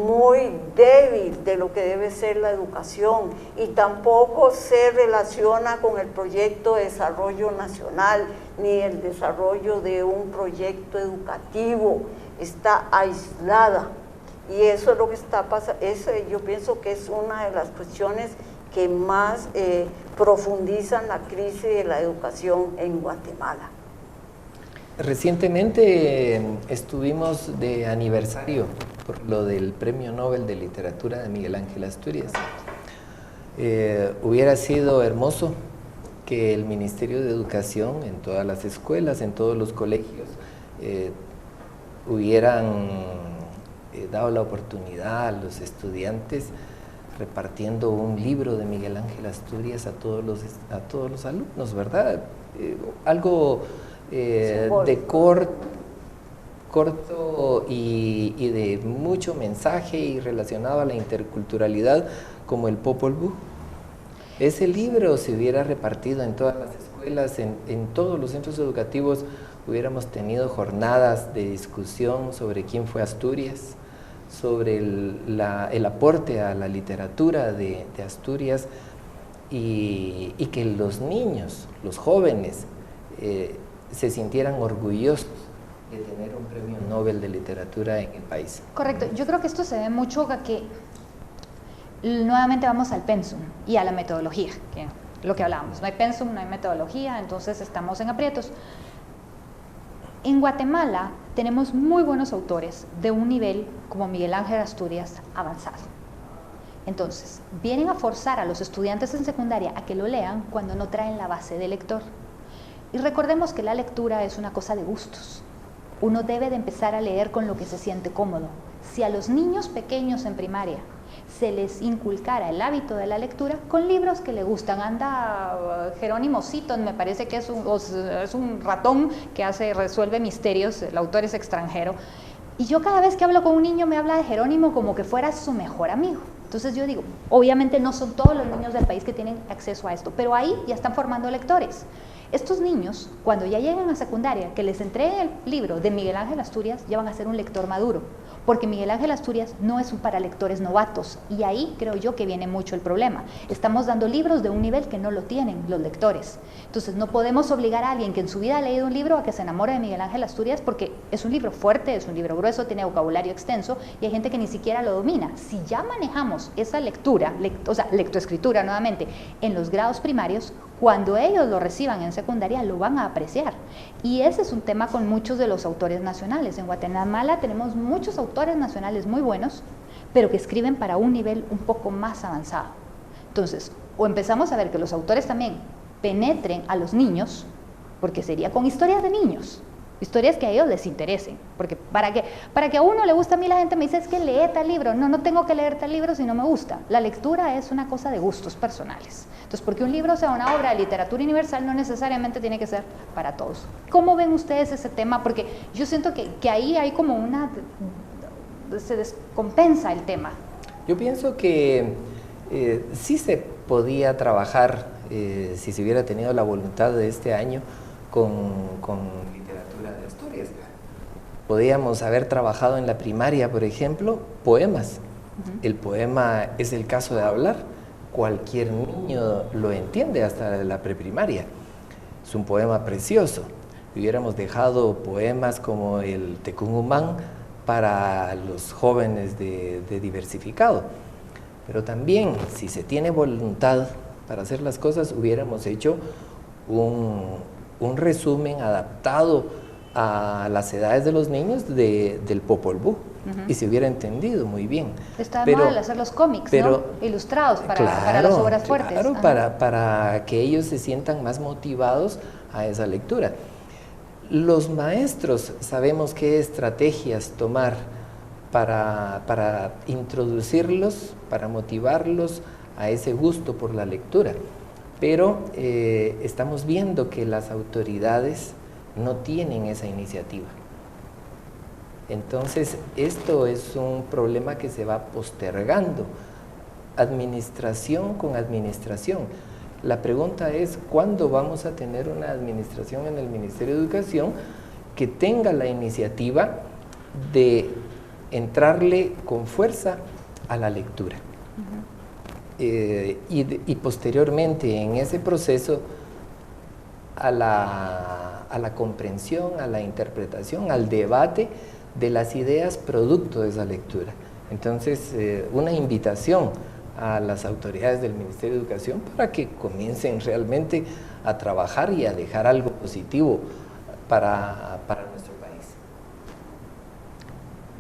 muy débil de lo que debe ser la educación y tampoco se relaciona con el proyecto de desarrollo nacional ni el desarrollo de un proyecto educativo, está aislada. Y eso es lo que está pasando, yo pienso que es una de las cuestiones que más profundizan la crisis de la educación en Guatemala. Recientemente estuvimos de aniversario por lo del Premio Nobel de Literatura de Miguel Ángel Asturias. Hubiera sido hermoso que el Ministerio de Educación en todas las escuelas, en todos los colegios, hubieran dado la oportunidad a los estudiantes repartiendo un libro de Miguel Ángel Asturias a todos los alumnos, ¿verdad? Algo de corto y de mucho mensaje y relacionado a la interculturalidad como el Popol Vuh. Ese libro se hubiera repartido en todas las escuelas, en todos los centros educativos, hubiéramos tenido jornadas de discusión sobre quién fue Asturias, sobre el aporte a la literatura de Asturias y que los niños, los jóvenes, se sintieran orgullosos de tener un premio Nobel de literatura en el país. Correcto, yo creo que esto se ve mucho a que nuevamente vamos al pensum y a la metodología, que lo que hablábamos, no hay pensum, no hay metodología, entonces estamos en aprietos. En Guatemala tenemos muy buenos autores de un nivel como Miguel Ángel Asturias avanzado. Entonces, vienen a forzar a los estudiantes en secundaria a que lo lean cuando no traen la base de lector. Y recordemos que la lectura es una cosa de gustos. Uno debe de empezar a leer con lo que se siente cómodo. Si a los niños pequeños en primaria se les inculcara el hábito de la lectura con libros que le gustan. Anda Jerónimo Seaton, me parece que es un ratón que resuelve misterios, el autor es extranjero, Y yo cada vez que hablo con un niño me habla de Jerónimo como que fuera su mejor amigo. Entonces yo digo, obviamente no son todos los niños del país que tienen acceso a esto, pero ahí ya están formando lectores. Estos niños, cuando ya lleguen a secundaria, que les entreguen el libro de Miguel Ángel Asturias, ya van a ser un lector maduro, porque Miguel Ángel Asturias no es para lectores novatos, y ahí creo yo que viene mucho el problema. Estamos dando libros de un nivel que no lo tienen los lectores. Entonces no podemos obligar a alguien que en su vida ha leído un libro a que se enamore de Miguel Ángel Asturias, porque es un libro fuerte, es un libro grueso, tiene vocabulario extenso, y hay gente que ni siquiera lo domina. Si ya manejamos esa lectura, o sea, lectoescritura nuevamente, en los grados primarios, cuando ellos lo reciban en secundaria lo van a apreciar. Y ese es un tema con muchos de los autores nacionales. En Guatemala tenemos muchos autores nacionales muy buenos, pero que escriben para un nivel un poco más avanzado. Entonces, o empezamos a ver que los autores también penetren a los niños, porque sería con historias de niños, historias que a ellos les interesen, porque para que a uno le guste, a mí la gente me dice, es que lee tal libro. No tengo que leer tal libro si no me gusta. La lectura es una cosa de gustos personales. Entonces, porque un libro sea una obra de literatura universal, no necesariamente tiene que ser para todos. ¿Cómo ven ustedes ese tema? Porque yo siento que ahí hay como se descompensa el tema. Yo pienso que sí se podía trabajar, si se hubiera tenido la voluntad de este año, con literatura de Asturias. Podíamos haber trabajado en la primaria, por ejemplo, poemas. El poema es el caso de hablar. Cualquier niño lo entiende, hasta la preprimaria. Es un poema precioso. Hubiéramos dejado poemas como el Tecún para los jóvenes de diversificado. Pero también, si se tiene voluntad para hacer las cosas, hubiéramos hecho un resumen adaptado a las edades de los niños del Popol Vuh, y se hubiera entendido muy bien. Está de moda hacer los cómics, ¿no? Ilustrados para las obras fuertes. Claro, para que ellos se sientan más motivados a esa lectura. Los maestros sabemos qué estrategias tomar para introducirlos, para motivarlos a ese gusto por la lectura. Pero estamos viendo que las autoridades no tienen esa iniciativa. Entonces, esto es un problema que se va postergando, administración con administración. La pregunta es, ¿cuándo vamos a tener una administración en el Ministerio de Educación que tenga la iniciativa de entrarle con fuerza a la lectura? Y posteriormente en ese proceso a la comprensión, a la interpretación, al debate de las ideas producto de esa lectura. Entonces, una invitación a las autoridades del Ministerio de Educación para que comiencen realmente a trabajar y a dejar algo positivo para nuestro país.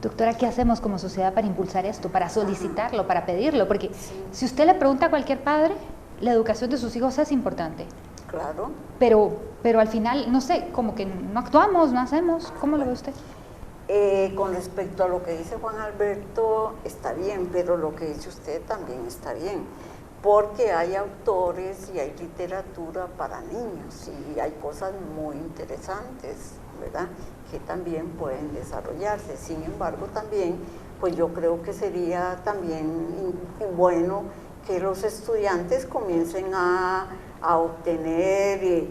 Doctora, ¿qué hacemos como sociedad para impulsar esto, para solicitarlo, para pedirlo? Porque si usted le pregunta a cualquier padre, la educación de sus hijos es importante. Claro. Pero al final, no sé, como que no actuamos, no hacemos. ¿Cómo lo ve usted? Con respecto a lo que dice Juan Alberto, está bien, pero lo que dice usted también está bien, porque hay autores y hay literatura para niños y hay cosas muy interesantes, ¿verdad?, que también pueden desarrollarse. Sin embargo, también, pues yo creo que sería también bueno que los estudiantes comiencen a obtener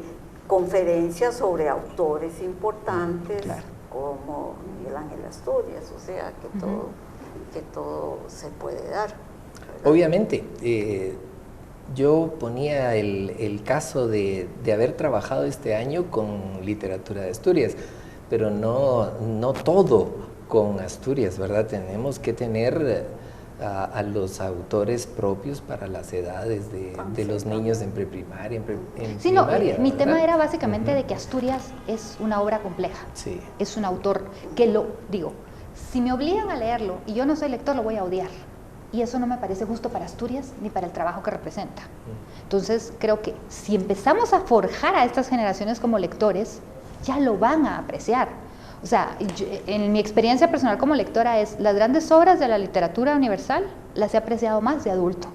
conferencias sobre autores importantes, claro, como Miguel Ángel Asturias, o sea, que todo se puede dar, ¿verdad? Obviamente, yo ponía el caso de haber trabajado este año con literatura de Asturias, pero no todo con Asturias, ¿verdad? Tenemos que tener a los autores propios para las edades de los niños en preprimaria, en sí, primaria. No, mi tema era básicamente de que Asturias es una obra compleja. Sí. Es un autor que si me obligan a leerlo y yo no soy lector, lo voy a odiar. Y eso no me parece justo para Asturias ni para el trabajo que representa. Entonces, creo que si empezamos a forjar a estas generaciones como lectores, ya lo van a apreciar. O sea, en mi experiencia personal como lectora las grandes obras de la literatura universal las he apreciado más de adulto.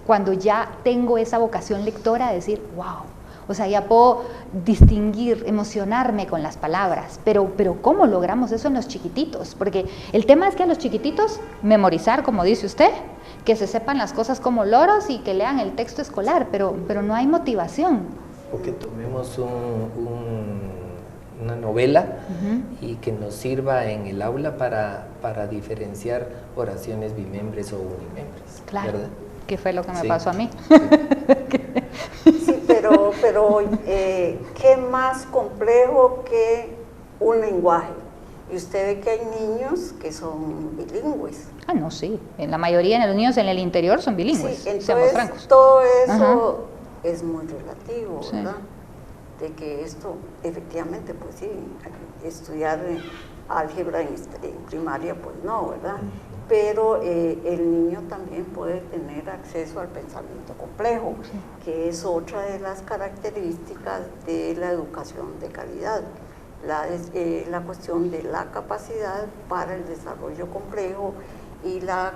Cuando ya tengo esa vocación lectora de decir, wow, O sea, ya puedo distinguir, emocionarme con las palabras, pero ¿cómo logramos eso en los chiquititos? Porque el tema es que a los chiquititos memorizar, como dice usted, que se sepan las cosas como loros y que lean el texto escolar, pero no hay motivación. O que tomemos una novela y que nos sirva en el aula para diferenciar oraciones bimembres o unimembres. Claro, ¿verdad? Que fue lo que me pasó a mí. Sí, pero ¿qué más complejo que un lenguaje? Y usted ve que hay niños que son bilingües. Ah, no, sí. En la mayoría de los niños en el interior son bilingües, Sí, seamos francos. entonces todo eso es muy relativo, Sí. ¿verdad? De que esto, efectivamente, pues sí, estudiar álgebra en primaria, pues no, ¿verdad? Pero el niño también puede tener acceso al pensamiento complejo, que es otra de las características de la educación de calidad. La cuestión de la capacidad para el desarrollo complejo y la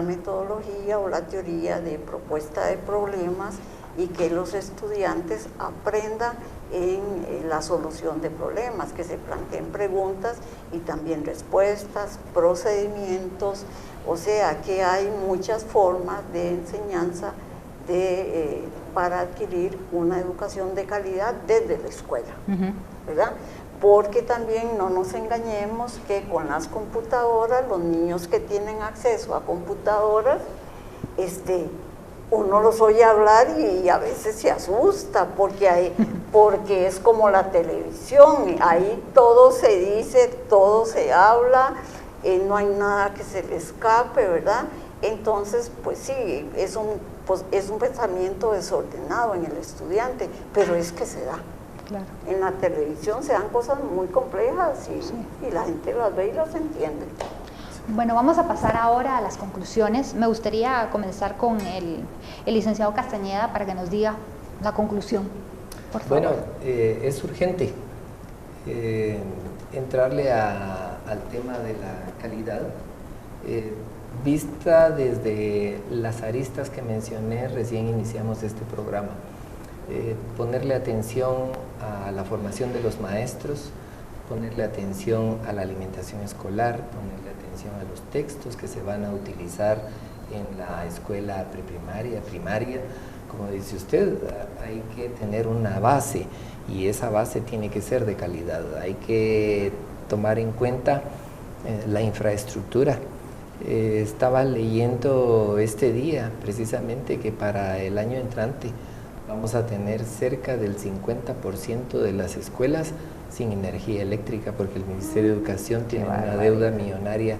metodología o la teoría de propuesta de problemas, y que los estudiantes aprendan en la solución de problemas, que se planteen preguntas y también respuestas, procedimientos, o sea que hay muchas formas de enseñanza para adquirir una educación de calidad desde la escuela, ¿verdad? Porque también no nos engañemos que con las computadoras, los niños que tienen acceso a computadoras, uno los oye hablar y a veces se asusta porque es como la televisión, ahí todo se dice, todo se habla, no hay nada que se le escape, ¿verdad? Entonces, pues sí, es un pensamiento desordenado en el estudiante, pero es que se da. Claro. En la televisión se dan cosas muy complejas y la gente las ve y las entiende. Bueno, vamos a pasar ahora a las conclusiones. Me gustaría comenzar con el licenciado Castañeda para que nos diga la conclusión, por favor. Bueno, es urgente entrarle al tema de la calidad, vista desde las aristas que mencioné recién iniciamos este programa. Ponerle atención a la formación de los maestros, ponerle atención a la alimentación escolar, ponerle atención a los textos que se van a utilizar en la escuela preprimaria, primaria. Como dice usted, hay que tener una base y esa base tiene que ser de calidad. Hay que tomar en cuenta la infraestructura. Estaba leyendo este día precisamente que para el año entrante vamos a tener cerca del 50% de las escuelas sin energía eléctrica porque el Ministerio de Educación tiene una deuda millonaria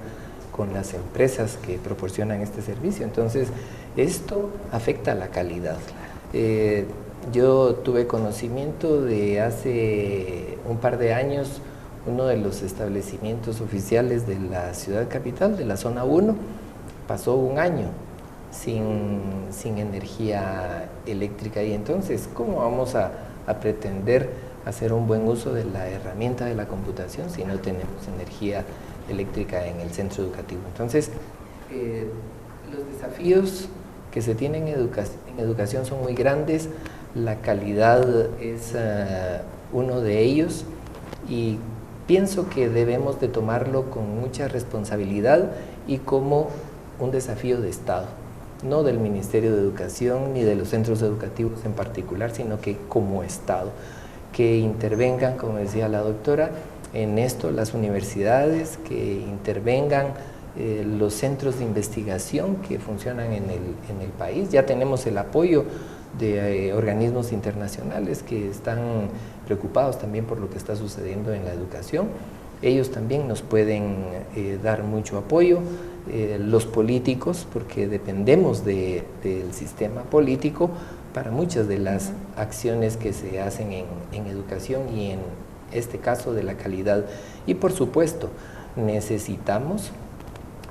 con las empresas que proporcionan este servicio. Entonces, esto afecta a la calidad. Yo tuve conocimiento de hace un par de años, uno de los establecimientos oficiales de la ciudad capital, de la zona 1, pasó un año sin energía eléctrica. Y entonces, ¿cómo vamos a pretender hacer un buen uso de la herramienta de la computación si no tenemos energía eléctrica en el centro educativo? Entonces, los desafíos que se tienen en educación son muy grandes, la calidad es uno de ellos y pienso que debemos de tomarlo con mucha responsabilidad y como un desafío de Estado, no del Ministerio de Educación ni de los centros educativos en particular, sino que como Estado, que intervengan, como decía la doctora, en esto las universidades, que intervengan los centros de investigación que funcionan en el país. Ya tenemos el apoyo de organismos internacionales que están preocupados también por lo que está sucediendo en la educación. Ellos también nos pueden dar mucho apoyo, los políticos, porque dependemos del sistema político para muchas de las acciones que se hacen en educación y en este caso de la calidad. Y por supuesto, necesitamos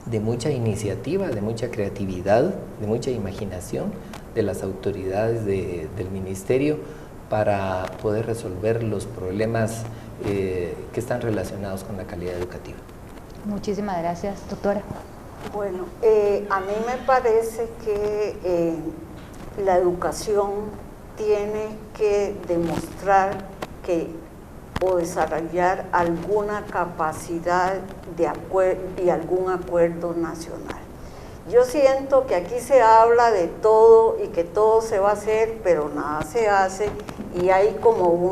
de mucha iniciativa, de mucha creatividad, de mucha imaginación de las autoridades del ministerio para poder resolver los problemas que están relacionados con la calidad educativa. Muchísimas gracias, doctora. Bueno, a mí me parece que la educación tiene que demostrar o desarrollar alguna capacidad y algún acuerdo nacional. Yo siento que aquí se habla de todo y que todo se va a hacer, pero nada se hace, y hay como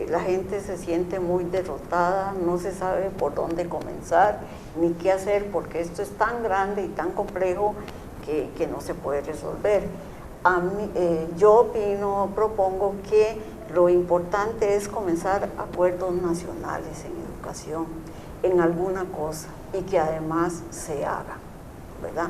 la gente se siente muy derrotada, no se sabe por dónde comenzar ni qué hacer, porque esto es tan grande y tan complejo que no se puede resolver. Yo propongo que lo importante es comenzar acuerdos nacionales en educación, en alguna cosa, y que además se haga, ¿verdad?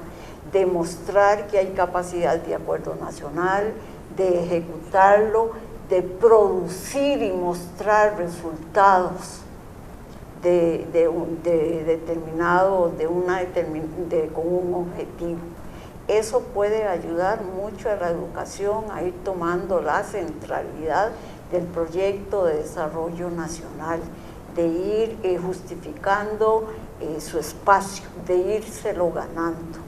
Demostrar que hay capacidad de acuerdo nacional, de ejecutarlo, de producir y mostrar resultados con un objetivo. Eso puede ayudar mucho a la educación a ir tomando la centralidad del proyecto de desarrollo nacional, de ir justificando su espacio, de írselo ganando.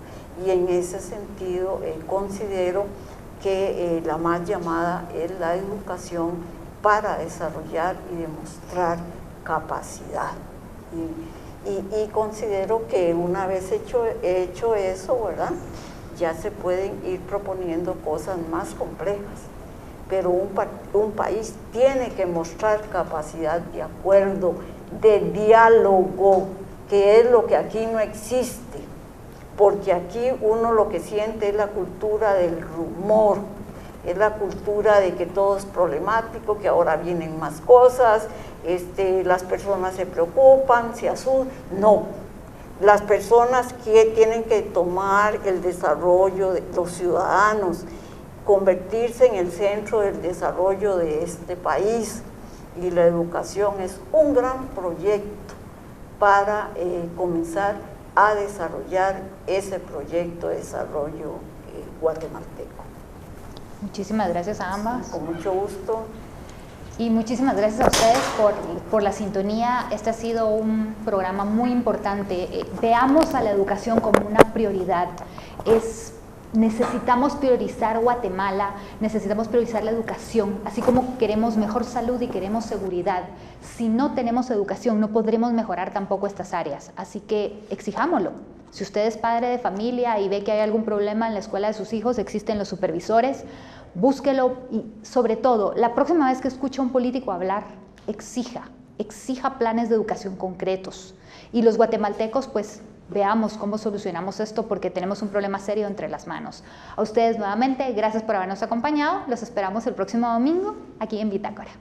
Y en ese sentido considero que la más llamada es la educación para desarrollar y demostrar capacidad. Y considero que una vez hecho eso, ¿verdad?, ya se pueden ir proponiendo cosas más complejas, pero un país tiene que mostrar capacidad de acuerdo, de diálogo, que es lo que aquí no existe, porque aquí uno lo que siente es la cultura del rumor, es la cultura de que todo es problemático, que ahora vienen más cosas, las personas se preocupan, se asustan. No. Las personas que tienen que tomar el desarrollo de los ciudadanos, convertirse en el centro del desarrollo de este país, y la educación es un gran proyecto para comenzar a desarrollar ese proyecto de desarrollo guatemalteco. Muchísimas gracias a ambas. Con mucho gusto. Y muchísimas gracias a ustedes por la sintonía. Este ha sido un programa muy importante. Veamos a la educación como una prioridad. Necesitamos priorizar Guatemala, necesitamos priorizar la educación, así como queremos mejor salud y queremos seguridad. Si no tenemos educación, no podremos mejorar tampoco estas áreas. Así que exijámoslo. Si usted es padre de familia y ve que hay algún problema en la escuela de sus hijos, existen los supervisores, búsquelo, y sobre todo, la próxima vez que escuche a un político hablar, exija planes de educación concretos. Y los guatemaltecos, pues, veamos cómo solucionamos esto, porque tenemos un problema serio entre las manos. A ustedes nuevamente, gracias por habernos acompañado. Los esperamos el próximo domingo aquí en Bitácora.